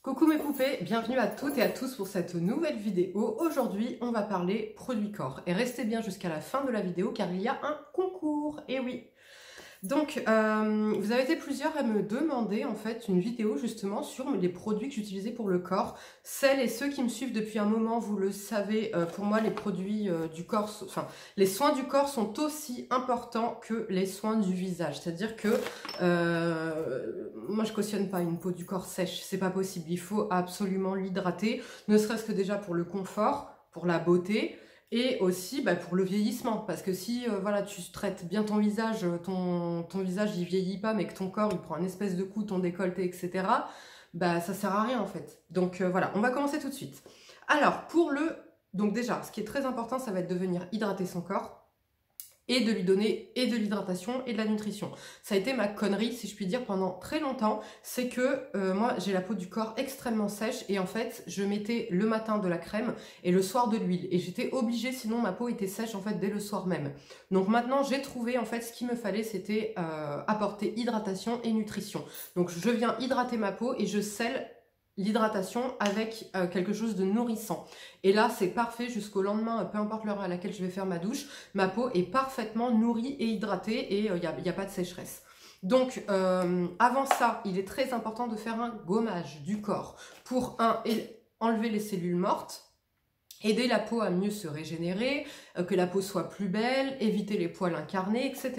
Coucou mes poupées, bienvenue à toutes et à tous pour cette nouvelle vidéo. Aujourd'hui, on va parler produits corps. Et restez bien jusqu'à la fin de la vidéo car il y a un concours. Et oui. Donc, vous avez été plusieurs à me demander en fait une vidéo justement sur les produits que j'utilisais pour le corps. Celles et ceux qui me suivent depuis un moment, vous le savez, pour moi les produits du corps, enfin les soins du corps sont aussi importants que les soins du visage. C'est-à-dire que moi je cautionne pas une peau du corps sèche, c'est pas possible. Il faut absolument l'hydrater, ne serait-ce que déjà pour le confort, pour la beauté. Et aussi pour le vieillissement, parce que si voilà, tu traites bien ton visage, ton visage il vieillit pas, mais que ton corps il prend un espèce de coup, ton décolleté, etc., ça sert à rien en fait. Donc voilà, on va commencer tout de suite. Alors, donc déjà, ce qui est très important, ça va être de venir hydrater son corps, et de lui donner et de l'hydratation et de la nutrition. Ça a été ma connerie, si je puis dire, pendant très longtemps, c'est que moi j'ai la peau du corps extrêmement sèche et en fait je mettais le matin de la crème et le soir de l'huile et j'étais obligée, sinon ma peau était sèche en fait dès le soir même. Donc maintenant j'ai trouvé en fait ce qu'il me fallait, c'était apporter hydratation et nutrition. Donc je viens hydrater ma peau et je scelle l'hydratation avec quelque chose de nourrissant. Et là, c'est parfait jusqu'au lendemain, peu importe l'heure à laquelle je vais faire ma douche, ma peau est parfaitement nourrie et hydratée et il n'y a pas de sécheresse. Donc, avant ça, il est très important de faire un gommage du corps pour enlever les cellules mortes, aider la peau à mieux se régénérer, que la peau soit plus belle, éviter les poils incarnés, etc.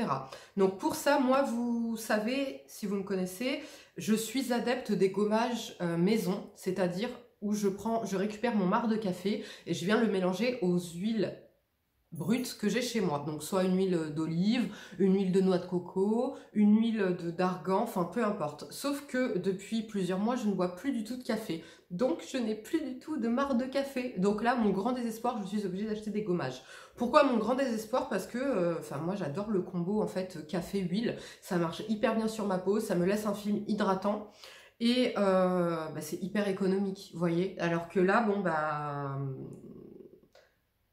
Donc pour ça, moi, vous savez, si vous me connaissez, je suis adepte des gommages maison, c'est-à-dire où je récupère mon marc de café et je viens le mélanger aux huiles brutes que j'ai chez moi. Donc soit une huile d'olive, une huile de noix de coco, une huile d'argan, enfin peu importe. Sauf que depuis plusieurs mois, je ne bois plus du tout de café. Donc je n'ai plus du tout de marc de café. Donc là, mon grand désespoir, je suis obligée d'acheter des gommages. Pourquoi mon grand désespoir? Parce que moi j'adore le combo en fait café-huile. Ça marche hyper bien sur ma peau, ça me laisse un film hydratant. Et c'est hyper économique, vous voyez. Alors que là,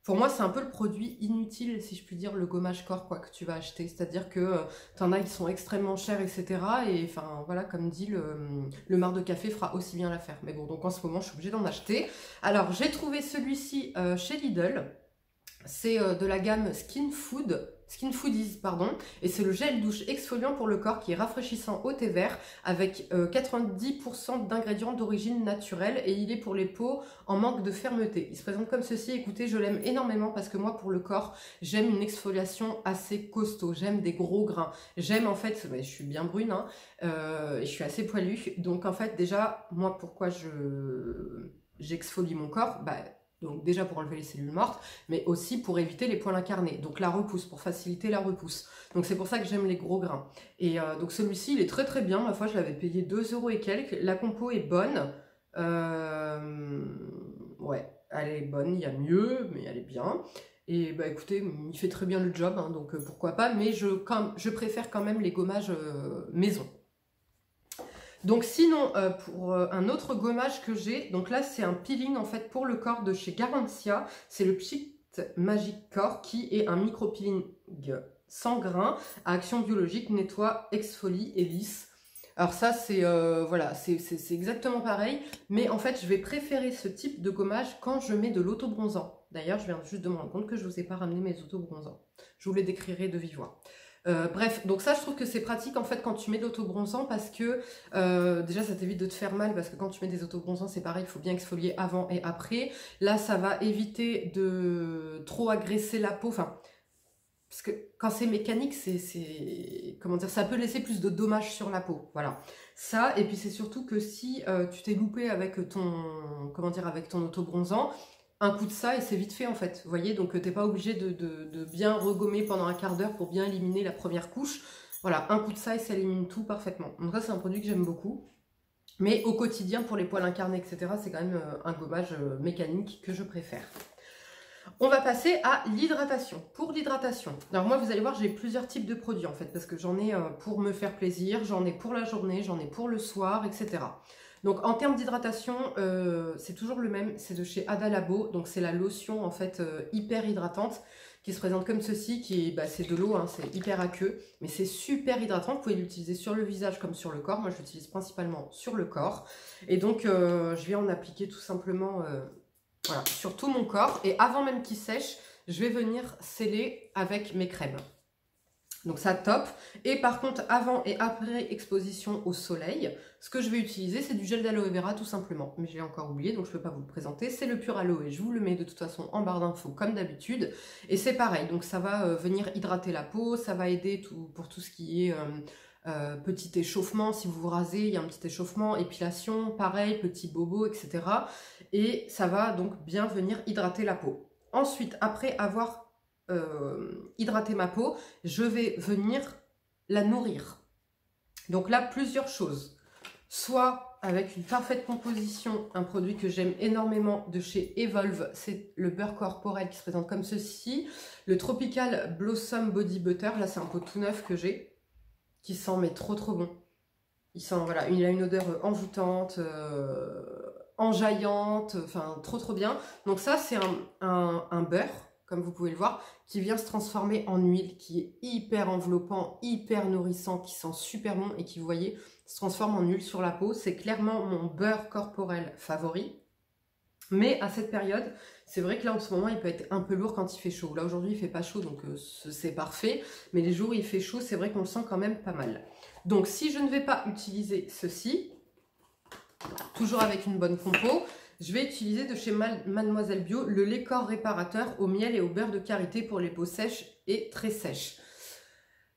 pour moi, c'est un peu le produit inutile, si je puis dire, le gommage corps que tu vas acheter. C'est-à-dire que t'en as qui sont extrêmement chers, etc. Et enfin, voilà, comme dit, le marc de café fera aussi bien l'affaire. Mais bon, donc en ce moment, je suis obligée d'en acheter. Alors, j'ai trouvé celui-ci chez Lidl. C'est de la gamme Skin Foodies, pardon, et c'est le gel douche exfoliant pour le corps qui est rafraîchissant au thé vert avec 90% d'ingrédients d'origine naturelle et il est pour les peaux en manque de fermeté. Il se présente comme ceci, écoutez, je l'aime énormément parce que moi pour le corps, j'aime une exfoliation assez costaud, j'aime des gros grains, j'aime en fait, je suis bien brune, hein, et je suis assez poilue, donc en fait déjà, moi pourquoi j'exfolie mon corps, donc déjà pour enlever les cellules mortes, mais aussi pour éviter les poils incarnés. Donc la repousse, pour faciliter la repousse. Donc c'est pour ça que j'aime les gros grains. Et donc celui-ci, il est très très bien. Ma foi, je l'avais payé 2 € et quelques. La compo est bonne. Ouais, elle est bonne. Il y a mieux, mais elle est bien. Et écoutez, il fait très bien le job, hein, donc pourquoi pas. Mais je préfère quand même les gommages maison. Donc sinon, pour un autre gommage que j'ai, donc là c'est un peeling en fait pour le corps de chez Garantia, c'est le Pchit Magic Core qui est un micro-peeling sans grains à action biologique, nettoie, exfolie et lisse. Alors ça c'est voilà, c'est exactement pareil, mais en fait je vais préférer ce type de gommage quand je mets de l'autobronzant. D'ailleurs je viens juste de me rendre compte que je ne vous ai pas ramené mes autobronzants, je vous les décrirai de vive voix. Bref, donc ça je trouve que c'est pratique en fait quand tu mets de l'autobronzant parce que déjà ça t'évite de te faire mal parce que quand tu mets des autobronzants c'est pareil, il faut bien exfolier avant et après. Là ça va éviter de trop agresser la peau, enfin parce que quand c'est mécanique comment dire, ça peut laisser plus de dommages sur la peau, voilà. Ça, et puis c'est surtout que si tu t'es loupé avec avec ton autobronzant, un coup de ça et c'est vite fait en fait, vous voyez, donc t'es pas obligé de bien regommer pendant un quart d'heure pour bien éliminer la première couche. Voilà, un coup de ça et ça élimine tout parfaitement. Donc ça c'est un produit que j'aime beaucoup. Mais au quotidien pour les poils incarnés, etc., c'est quand même un gommage mécanique que je préfère. On va passer à l'hydratation. Pour l'hydratation, alors moi vous allez voir j'ai plusieurs types de produits en fait, parce que j'en ai pour me faire plaisir, j'en ai pour la journée, j'en ai pour le soir, etc. Donc en termes d'hydratation, c'est toujours le même, c'est de chez Ada Labo, donc c'est la lotion en fait hyper hydratante qui se présente comme ceci, qui bah, c'est de l'eau, hein, c'est hyper aqueux, mais c'est super hydratant. Vous pouvez l'utiliser sur le visage comme sur le corps. Moi, je l'utilise principalement sur le corps. Et donc, je vais en appliquer tout simplement voilà, sur tout mon corps. Et avant même qu'il sèche, je vais venir sceller avec mes crèmes. Donc ça, top. Et par contre, avant et après exposition au soleil, ce que je vais utiliser, c'est du gel d'aloe vera tout simplement. Mais j'ai encore oublié, donc je ne peux pas vous le présenter. C'est le Pure Aloe, je vous le mets de toute façon en barre d'infos comme d'habitude. Et c'est pareil, donc ça va venir hydrater la peau, ça va aider pour tout ce qui est petit échauffement. Si vous vous rasez, il y a un petit échauffement, épilation, pareil, petit bobo, etc. Et ça va donc bien venir hydrater la peau. Ensuite, après avoir hydrater ma peau, je vais venir la nourrir. Donc là, plusieurs choses. Soit avec une parfaite composition, un produit que j'aime énormément de chez Evolve, c'est le beurre corporel qui se présente comme ceci. Le Tropical Blossom Body Butter, là c'est un pot tout neuf que j'ai, qui sent mais trop bon. Il sent, voilà, il a une odeur envoûtante, enjaillante, enfin trop bien. Donc ça c'est un beurre, comme vous pouvez le voir, qui vient se transformer en huile, qui est hyper enveloppant, hyper nourrissant, qui sent super bon et qui, vous voyez, se transforme en huile sur la peau. C'est clairement mon beurre corporel favori. Mais à cette période, c'est vrai que là en ce moment, il peut être un peu lourd quand il fait chaud. Là aujourd'hui, il fait pas chaud, donc c'est parfait. Mais les jours où il fait chaud, c'est vrai qu'on le sent quand même pas mal. Donc si je ne vais pas utiliser ceci, toujours avec une bonne compo, je vais utiliser de chez Mademoiselle Bio le lait corps réparateur au miel et au beurre de karité pour les peaux sèches et très sèches.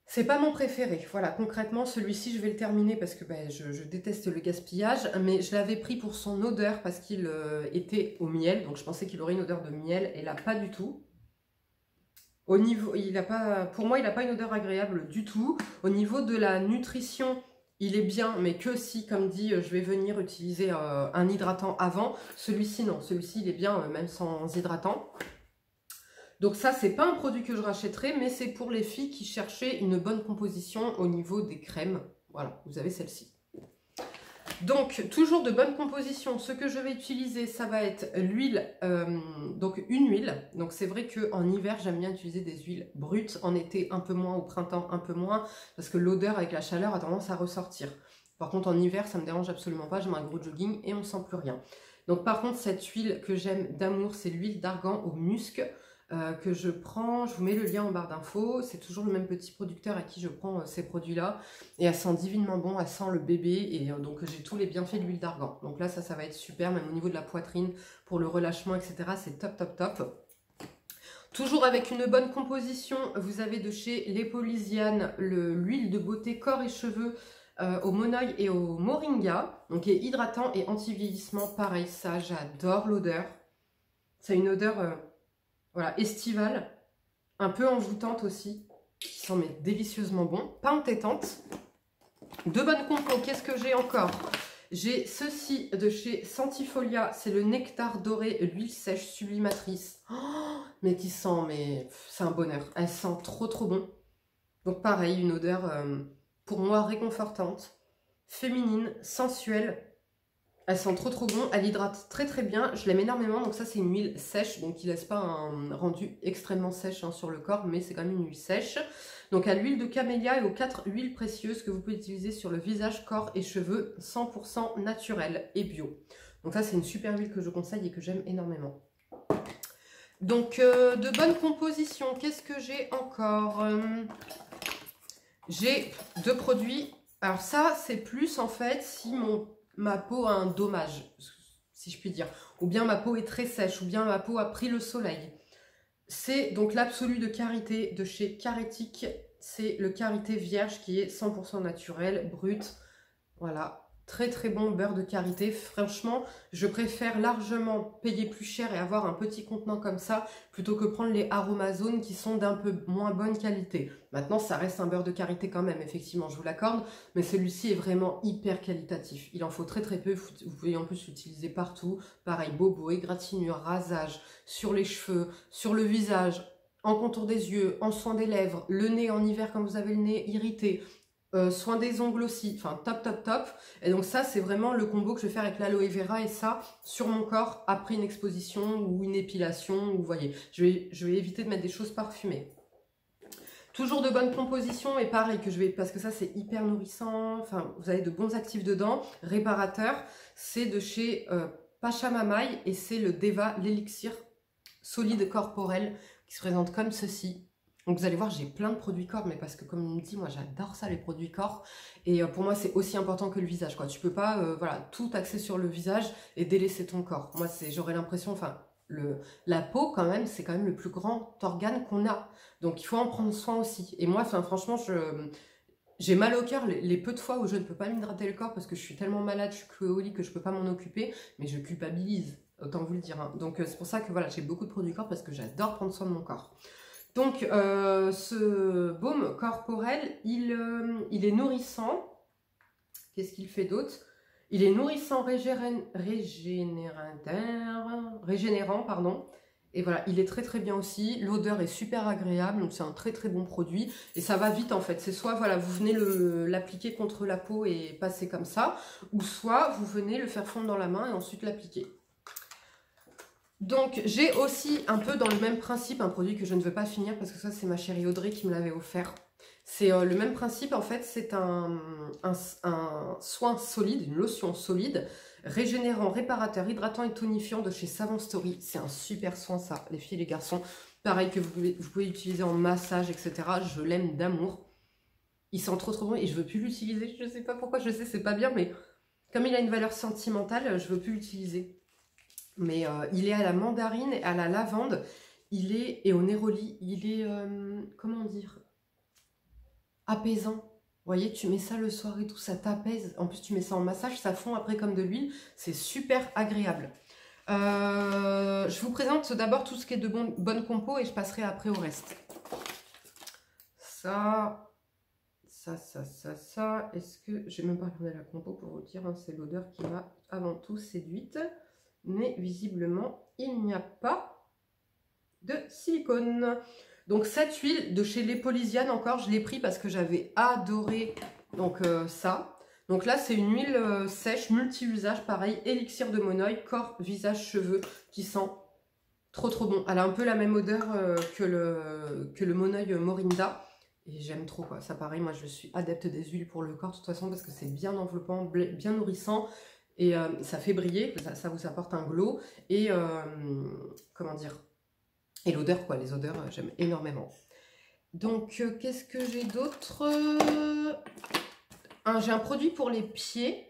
C'est pas mon préféré. Voilà, concrètement, celui-ci, je vais le terminer parce que ben, je déteste le gaspillage, mais je l'avais pris pour son odeur parce qu'il était au miel, donc je pensais qu'il aurait une odeur de miel, et là, pas du tout. Au niveau, il a pas, pour moi, il n'a pas une odeur agréable du tout. Au niveau de la nutrition, il est bien, mais que si, comme dit, je vais venir utiliser un hydratant avant. Celui-ci, non. Celui-ci, il est bien, même sans hydratant. Donc ça, c'est pas un produit que je rachèterai, mais c'est pour les filles qui cherchaient une bonne composition au niveau des crèmes. Voilà, vous avez celle-ci. Donc, toujours de bonne composition. Ce que je vais utiliser, ça va être l'huile, donc une huile. Donc c'est vrai qu'en hiver, j'aime bien utiliser des huiles brutes. En été, un peu moins. Au printemps, un peu moins. Parce que l'odeur avec la chaleur a tendance à ressortir. Par contre, en hiver, ça me dérange absolument pas. Je mets un gros jogging et on ne sent plus rien. Donc par contre, cette huile que j'aime d'amour, c'est l'huile d'argan au musc. Que je prends, je vous mets le lien en barre d'infos, c'est toujours le même petit producteur à qui je prends ces produits-là, et elle sent divinement bon, elle sent le bébé, et donc j'ai tous les bienfaits de l'huile d'argan. Donc là, ça va être super, même au niveau de la poitrine, pour le relâchement, etc. C'est top. Toujours avec une bonne composition, vous avez de chez L'Epolisiane l'huile de beauté corps et cheveux au monoï et au moringa, donc qui est hydratant et anti-vieillissement. Pareil, ça, j'adore l'odeur. C'est une odeur... voilà, estivale, un peu envoûtante aussi, qui sent mais délicieusement bon, pas entêtante. De bonnes compos, qu'est-ce que j'ai encore? J'ai ceci de chez Sentifolia, c'est le nectar doré, l'huile sèche sublimatrice. Oh, mais qui sent, mais c'est un bonheur, elle sent trop bon. Donc pareil, une odeur pour moi réconfortante, féminine, sensuelle. Elle sent trop bon, elle hydrate très bien, je l'aime énormément, donc ça c'est une huile sèche, donc qui laisse pas un rendu extrêmement sèche hein, sur le corps, mais c'est quand même une huile sèche. Donc à l'huile de camélia et aux 4 huiles précieuses que vous pouvez utiliser sur le visage, corps et cheveux, 100% naturel et bio. Donc ça c'est une super huile que je conseille et que j'aime énormément. Donc de bonne composition, qu'est-ce que j'ai encore? J'ai 2 produits, alors ça c'est plus en fait si ma peau a un dommage, si je puis dire, ou bien ma peau est très sèche, ou bien ma peau a pris le soleil. C'est donc l'absolu de karité de chez Carétique, c'est le karité vierge qui est 100% naturel, brut, voilà. Très bon beurre de karité. Franchement, je préfère largement payer plus cher et avoir un petit contenant comme ça plutôt que prendre les aromazones qui sont d'un peu moins bonne qualité. Maintenant, ça reste un beurre de karité quand même, effectivement, je vous l'accorde, mais celui-ci est vraiment hyper qualitatif. Il en faut très peu, vous pouvez en plus l'utiliser partout. Pareil, bobo, égratignure, rasage, sur les cheveux, sur le visage, en contour des yeux, en soin des lèvres, le nez en hiver quand vous avez le nez irrité. soin des ongles aussi, enfin top top top. Et donc ça c'est vraiment le combo que je vais faire avec l'aloe vera et ça sur mon corps après une exposition ou une épilation, ou vous voyez, je vais éviter de mettre des choses parfumées. Toujours de bonne composition et pareil que je vais, parce que ça c'est hyper nourrissant, enfin vous avez de bons actifs dedans, réparateur, c'est de chez Pachamamaï et c'est le Deva, l'élixir solide corporel qui se présente comme ceci. Donc vous allez voir, j'ai plein de produits corps, mais parce que comme on me dit, moi j'adore ça les produits corps, et pour moi c'est aussi important que le visage, quoi. Tu peux pas voilà, tout axer sur le visage et délaisser ton corps. Moi j'aurais l'impression, enfin la peau quand même, c'est quand même le plus grand organe qu'on a, donc il faut en prendre soin aussi. Et moi, enfin franchement, j'ai mal au cœur les peu de fois où je ne peux pas m'hydrater le corps parce que je suis tellement malade, je suis clouée au lit que je peux pas m'en occuper, mais je culpabilise, autant vous le dire, hein. Donc c'est pour ça que voilà, j'ai beaucoup de produits corps parce que j'adore prendre soin de mon corps. Donc ce baume corporel, il est nourrissant. Qu'est-ce qu'il fait d'autre? Il est nourrissant, régénérant, pardon. Et voilà, il est très très bien aussi. L'odeur est super agréable, donc c'est un très très bon produit. Et ça va vite en fait. C'est soit voilà, vous venez l'appliquer contre la peau et passer comme ça, ou soit vous venez le faire fondre dans la main et ensuite l'appliquer. Donc j'ai aussi un peu dans le même principe un produit que je ne veux pas finir parce que ça c'est ma chérie Audrey qui me l'avait offert. C'est le même principe en fait, c'est un soin solide, une lotion solide, régénérant, réparateur, hydratant et tonifiant de chez Savon Story. C'est un super soin ça, les filles et les garçons. Pareil que vous pouvez utiliser en massage, etc. Je l'aime d'amour. Il sent trop trop bon et je veux plus l'utiliser. Je sais pas pourquoi, je sais c'est pas bien, mais comme il a une valeur sentimentale, je veux plus l'utiliser. Mais il est à la mandarine, à la lavande, et au néroli, il est, comment dire, apaisant. Vous voyez, tu mets ça le soir et tout, ça t'apaise. En plus, tu mets ça en massage, ça fond après comme de l'huile. C'est super agréable. Je vous présente d'abord tout ce qui est de bonne compo et je passerai après au reste. Ça. Est-ce que... Je n'ai même pas regardé la compo pour vous dire, hein, c'est l'odeur qui m'a avant tout séduite. Mais visiblement, il n'y a pas de silicone. Donc cette huile de chez L'Epolisiane encore, je l'ai pris parce que j'avais adoré donc ça. Donc là, c'est une huile sèche, multi-usage, pareil, élixir de monoï, corps, visage, cheveux, qui sent trop trop bon. Elle a un peu la même odeur que le monoï Morinda. Et j'aime trop quoi, ça pareil, moi je suis adepte des huiles pour le corps de toute façon parce que c'est bien enveloppant, bien nourrissant. Et ça fait briller, ça vous apporte un glow. Et comment dire, et l'odeur quoi, les odeurs j'aime énormément. Donc qu'est-ce que j'ai d'autre? J'ai un produit pour les pieds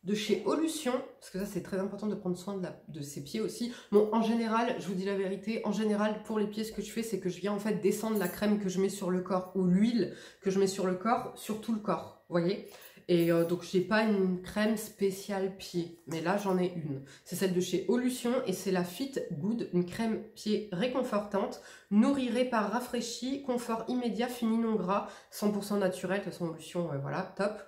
de chez Olution, parce que ça c'est très important de prendre soin de ses pieds aussi. Bon, en général, je vous dis la vérité, en général pour les pieds ce que je fais c'est que je viens en fait descendre la crème que je mets sur le corps ou l'huile que je mets sur le corps, sur tout le corps, vous voyez. Et donc je n'ai pas une crème spéciale pied, mais là j'en ai une. C'est celle de chez Olution et c'est la Fit Good, une crème pied réconfortante, nourrit, répare, rafraîchit, confort immédiat, fini non gras, 100% naturel, de toute façon Olution, voilà, top,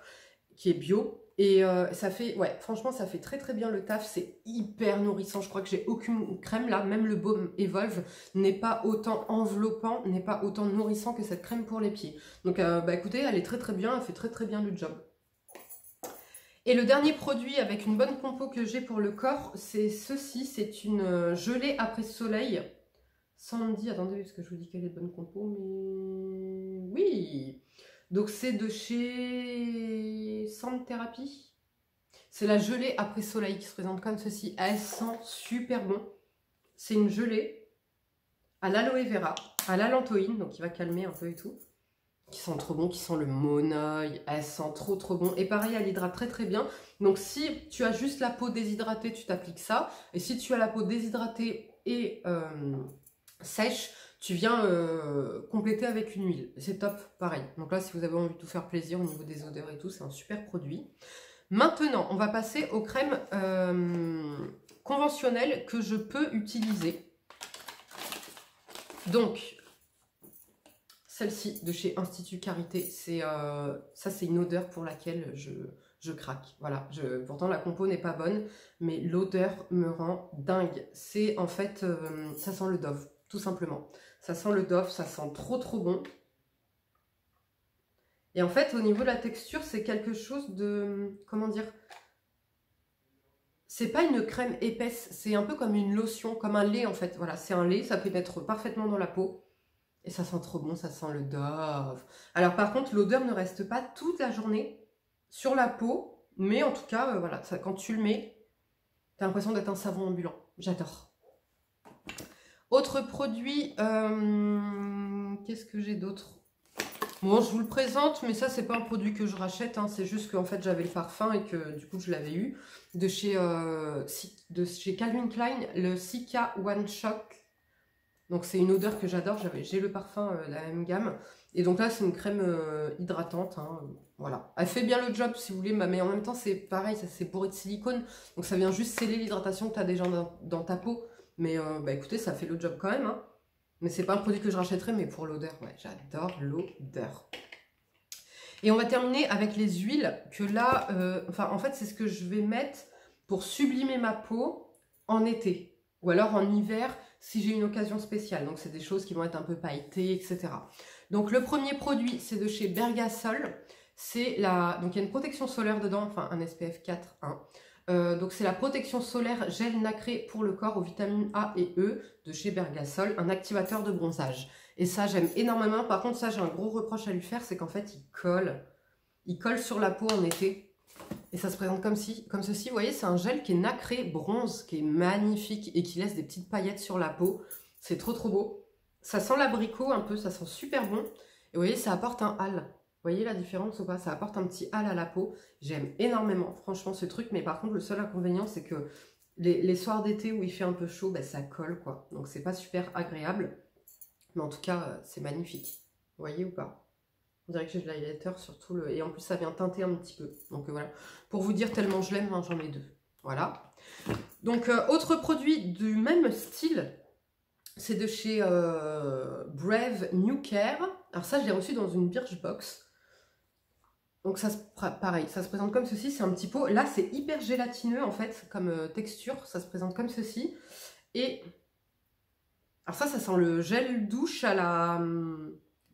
qui est bio. Et ça fait, ouais, franchement ça fait très très bien le taf, c'est hyper nourrissant. Je crois que j'ai aucune crème là, même le baume Evolve n'est pas autant enveloppant, n'est pas autant nourrissant que cette crème pour les pieds. Donc bah écoutez, elle est très très bien, elle fait très très bien le job. Et le dernier produit avec une bonne compo que j'ai pour le corps, c'est ceci, c'est une gelée après soleil. Sandy, attendez, parce que je vous dis qu'elle est bonne compo, mais oui. Donc c'est de chez Sand Therapy. C'est la gelée après soleil qui se présente comme ceci. Elle sent super bon. C'est une gelée à l'aloe vera, à la lantoïne, donc qui va calmer un peu et tout. Qui sent trop bon, qui sent le monoï, elle sent trop trop bon. Et pareil, elle hydrate très très bien. Donc si tu as juste la peau déshydratée, tu t'appliques ça. Et si tu as la peau déshydratée et sèche, tu viens compléter avec une huile. C'est top, pareil. Donc là, si vous avez envie de tout faire plaisir au niveau des odeurs et tout, c'est un super produit. Maintenant, on va passer aux crèmes conventionnelles que je peux utiliser. Donc, celle-ci de chez Institut Carité, ça c'est une odeur pour laquelle je craque. Voilà, pourtant la compo n'est pas bonne, mais l'odeur me rend dingue. C'est en fait, ça sent le Dove, tout simplement. Ça sent le Dove, ça sent trop trop bon. Et en fait, au niveau de la texture, c'est quelque chose de... Comment dire? C'est pas une crème épaisse, c'est un peu comme une lotion, comme un lait en fait. Voilà, c'est un lait, ça peut mettre parfaitement dans la peau. Et ça sent trop bon, ça sent le Dove. Alors par contre, l'odeur ne reste pas toute la journée sur la peau. Mais en tout cas, voilà, ça, quand tu le mets, t'as l'impression d'être un savon ambulant. J'adore. Autre produit, qu'est-ce que j'ai d'autre? Bon, je vous le présente, mais ça, c'est pas un produit que je rachète. Hein, c'est juste qu'en fait, j'avais le parfum et que du coup, je l'avais eu. De chez Calvin Klein, le Sika One Shock. Donc, c'est une odeur que j'adore. J'ai le parfum de la même gamme. Et donc là, c'est une crème hydratante. Hein, voilà. Elle fait bien le job, si vous voulez. Mais en même temps, c'est pareil, c'est bourré de silicone. Donc, ça vient juste sceller l'hydratation que tu as déjà dans ta peau. Mais bah, écoutez, ça fait le job quand même. Hein. Mais c'est pas un produit que je rachèterais, mais pour l'odeur, ouais, j'adore l'odeur. Et on va terminer avec les huiles, que là, enfin, en fait, c'est ce que je vais mettre pour sublimer ma peau en été. Ou alors en hiver, si j'ai une occasion spéciale. Donc, c'est des choses qui vont être un peu pailletées, etc. Donc, le premier produit, c'est de chez Bergasol. C'est la... Donc, il y a une protection solaire dedans, enfin, un SPF 4, hein. Donc c'est la protection solaire gel nacré pour le corps aux vitamines A et E de chez Bergasol, un activateur de bronzage. Et ça j'aime énormément. Par contre ça j'ai un gros reproche à lui faire, c'est qu'en fait il colle sur la peau en été. Et ça se présente comme ceci, vous voyez, c'est un gel qui est nacré bronze, qui est magnifique et qui laisse des petites paillettes sur la peau. C'est trop trop beau. Ça sent l'abricot un peu, ça sent super bon. Et vous voyez, ça apporte un hâle. Vous voyez la différence ou pas? Ça apporte un petit hâle à la peau. J'aime énormément, franchement, ce truc. Mais par contre, le seul inconvénient, c'est que les soirs d'été où il fait un peu chaud, ben, ça colle, quoi. Donc, c'est pas super agréable. Mais en tout cas, c'est magnifique. Vous voyez ou pas? On dirait que j'ai de l'highlighter sur tout le... Et en plus, ça vient teinter un petit peu. Donc, voilà. Pour vous dire tellement je l'aime, hein, j'en ai 2. Voilà. Donc, autre produit du même style... C'est de chez Brave New Care. Alors ça, je l'ai reçu dans une Birchbox. Donc ça, pareil, ça se présente comme ceci. C'est un petit pot. Là, c'est hyper gélatineux, en fait, comme texture. Ça se présente comme ceci. Et... Alors ça sent le gel douche à la...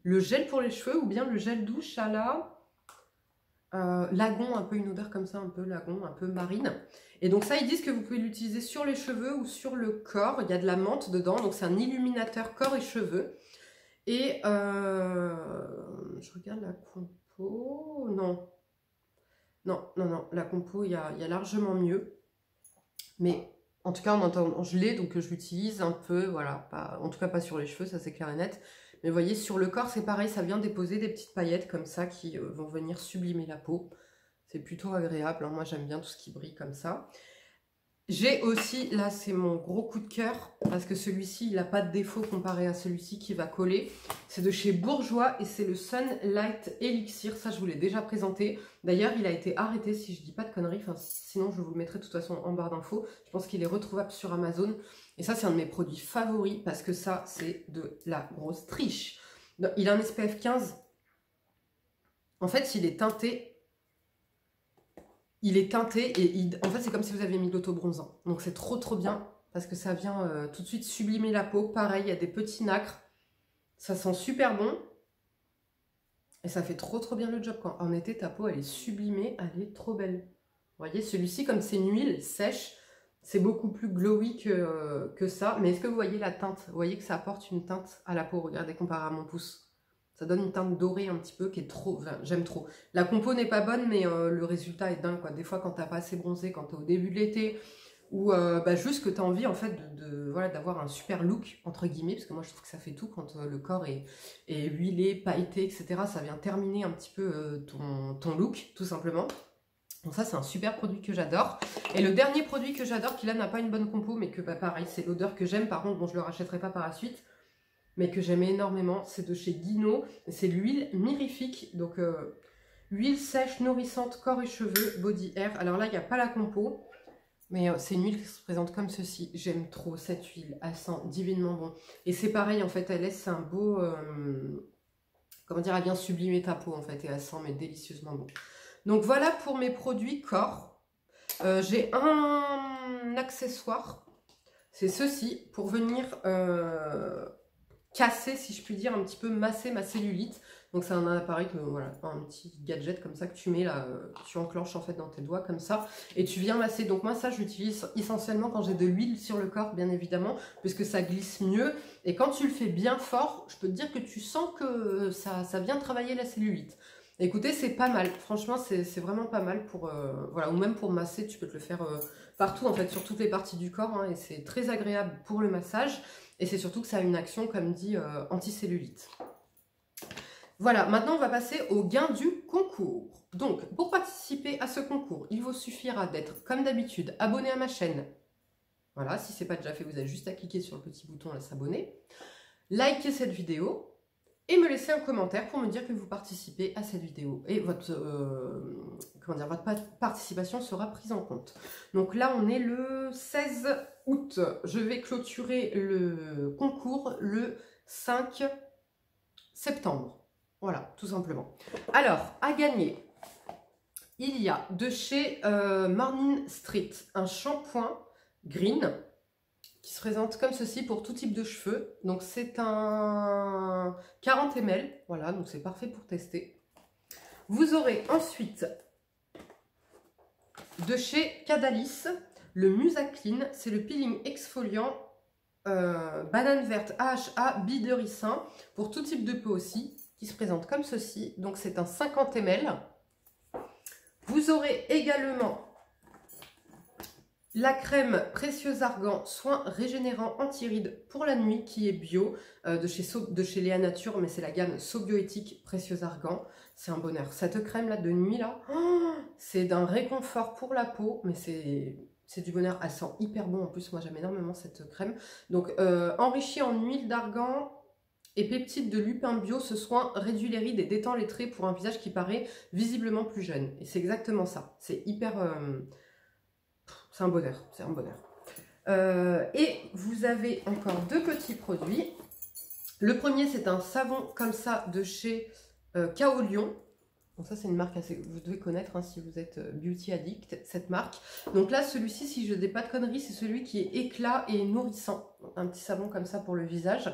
Le gel pour les cheveux ou bien le gel douche à la... lagon, un peu une odeur comme ça, un peu lagon, un peu marine. Et donc ça, ils disent que vous pouvez l'utiliser sur les cheveux ou sur le corps. Il y a de la menthe dedans, donc c'est un illuminateur corps et cheveux. Et je regarde la compo. Non, la compo, il y a largement mieux. Mais en tout cas, je l'ai, donc je l'utilise un peu, voilà. En tout cas, pas sur les cheveux, ça c'est clair et net. Mais vous voyez, sur le corps, c'est pareil, ça vient déposer des petites paillettes comme ça qui vont venir sublimer la peau. C'est plutôt agréable, hein. Moi j'aime bien tout ce qui brille comme ça. J'ai aussi, là c'est mon gros coup de cœur, parce que celui-ci, il n'a pas de défaut comparé à celui-ci qui va coller. C'est de chez Bourjois et c'est le Sunlight Elixir, ça je vous l'ai déjà présenté. D'ailleurs, il a été arrêté, si je dis pas de conneries, enfin, sinon je vous le mettrai de toute façon en barre d'infos. Je pense qu'il est retrouvable sur Amazon. Et ça, c'est un de mes produits favoris, parce que ça, c'est de la grosse triche. Il a un SPF 15. En fait, il est teinté. Il est teinté et en fait c'est comme si vous aviez mis de l'auto-bronzant. Donc c'est trop trop bien parce que ça vient tout de suite sublimer la peau. Pareil, il y a des petits nacres. Ça sent super bon. Et ça fait trop trop bien le job. Quand en été ta peau elle est sublimée, elle est trop belle. Vous voyez, celui-ci comme c'est une huile sèche, c'est beaucoup plus glowy que ça. Mais est-ce que vous voyez la teinte? Vous voyez que ça apporte une teinte à la peau. Regardez comparé à mon pouce. Ça donne une teinte dorée un petit peu qui est trop... Enfin, j'aime trop. La compo n'est pas bonne, mais le résultat est dingue, quoi. Des fois, quand t'as pas assez bronzé, quand t'es au début de l'été, ou bah, juste que t'as envie, en fait, voilà, d'avoir un super look, entre guillemets, parce que moi, je trouve que ça fait tout quand le corps est huilé, pailleté, etc. Ça vient terminer un petit peu ton look, tout simplement. Donc ça, c'est un super produit que j'adore. Et le dernier produit que j'adore, qui là n'a pas une bonne compo, mais que, bah, pareil, c'est l'odeur que j'aime. Par contre, bon, je le rachèterai pas par la suite. Mais que j'aime énormément, c'est de chez Guino, c'est l'huile mirifique, donc huile sèche, nourrissante, corps et cheveux, body air. Alors là, il n'y a pas la compo, mais c'est une huile qui se présente comme ceci. J'aime trop cette huile, elle sent divinement bon. Et c'est pareil, en fait, elle laisse un beau, comment dire, elle vient sublimer ta peau, en fait, et elle sent mais délicieusement bon. Donc voilà pour mes produits corps. J'ai un accessoire, c'est ceci, pour venir... casser, si je puis dire, un petit peu masser ma cellulite. Donc c'est un appareil, voilà, un petit gadget comme ça que tu mets là, tu enclenches en fait dans tes doigts comme ça, et tu viens masser. Donc moi ça j'utilise essentiellement quand j'ai de l'huile sur le corps, bien évidemment, puisque ça glisse mieux. Et quand tu le fais bien fort, je peux te dire que tu sens que ça vient travailler la cellulite. Écoutez, c'est pas mal, franchement c'est vraiment pas mal pour, voilà, ou même pour masser, tu peux te le faire partout en fait, sur toutes les parties du corps, hein, et c'est très agréable pour le massage, et c'est surtout que ça a une action, comme dit, anti-cellulite. Voilà, maintenant on va passer au gain du concours. Donc, pour participer à ce concours, il vous suffira d'être, comme d'habitude, abonné à ma chaîne. Voilà, si ce n'est pas déjà fait, vous avez juste à cliquer sur le petit bouton là, s'abonner. Likez cette vidéo et me laisser un commentaire pour me dire que vous participez à cette vidéo. Et votre, votre participation sera prise en compte. Donc là, on est le 16 août. Je vais clôturer le concours le 5 septembre. Voilà, tout simplement. Alors, à gagner, il y a de chez Morning Street un shampoing green qui se présente comme ceci pour tout type de cheveux. Donc c'est un 40 ml, voilà, donc c'est parfait pour tester. Vous aurez ensuite de chez Cadalis le Musa Clean, c'est le peeling exfoliant banane verte AHA Bide Ricin pour tout type de peau aussi, qui se présente comme ceci. Donc c'est un 50 ml. Vous aurez également la crème Précieux Argan Soin Régénérant Anti-rides pour la nuit qui est bio de chez Léa Nature, mais c'est la gamme So-Bioéthique Précieux Argan. C'est un bonheur. Cette crème là de nuit là, oh, c'est d'un réconfort pour la peau, mais c'est du bonheur. Elle sent hyper bon en plus. Moi j'aime énormément cette crème. Donc enrichie en huile d'argan et peptides de lupin bio, ce soin réduit les rides et détend les traits pour un visage qui paraît visiblement plus jeune. Et c'est exactement ça. C'est hyper... c'est un bonheur, c'est un bonheur. Et vous avez encore deux petits produits. Le premier, c'est un savon comme ça de chez Kaolion. Donc ça, c'est une marque assez, vous devez connaître hein, si vous êtes beauty addict, cette marque. Donc là, celui-ci, si je ne dis pas de conneries, c'est celui qui est éclat et nourrissant. Un petit savon comme ça pour le visage.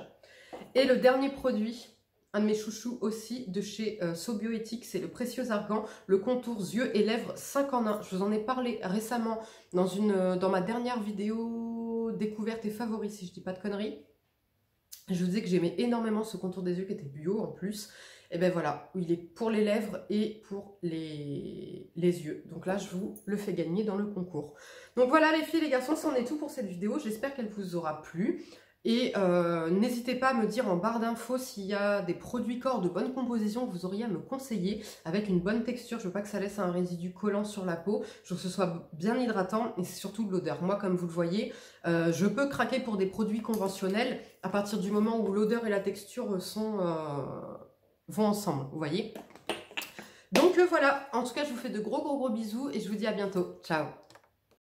Et le dernier produit, un de mes chouchous aussi, de chez So-Bioéthique, c'est le Précieux Argan, le contour yeux et lèvres 5 en 1. Je vous en ai parlé récemment dans ma dernière vidéo découverte et favori, si je dis pas de conneries. Je vous disais que j'aimais énormément ce contour des yeux qui était bio en plus. Et ben voilà, il est pour les lèvres et pour les yeux. Donc là, je vous le fais gagner dans le concours. Donc voilà les filles, les garçons, c'en est tout pour cette vidéo. J'espère qu'elle vous aura plu. Et n'hésitez pas à me dire en barre d'infos s'il y a des produits corps de bonne composition que vous auriez à me conseiller avec une bonne texture. Je veux pas que ça laisse un résidu collant sur la peau. Je veux que ce soit bien hydratant et c'est surtout de l'odeur. Moi, comme vous le voyez, je peux craquer pour des produits conventionnels à partir du moment où l'odeur et la texture vont ensemble, vous voyez. Donc voilà, en tout cas, je vous fais de gros bisous et je vous dis à bientôt. Ciao!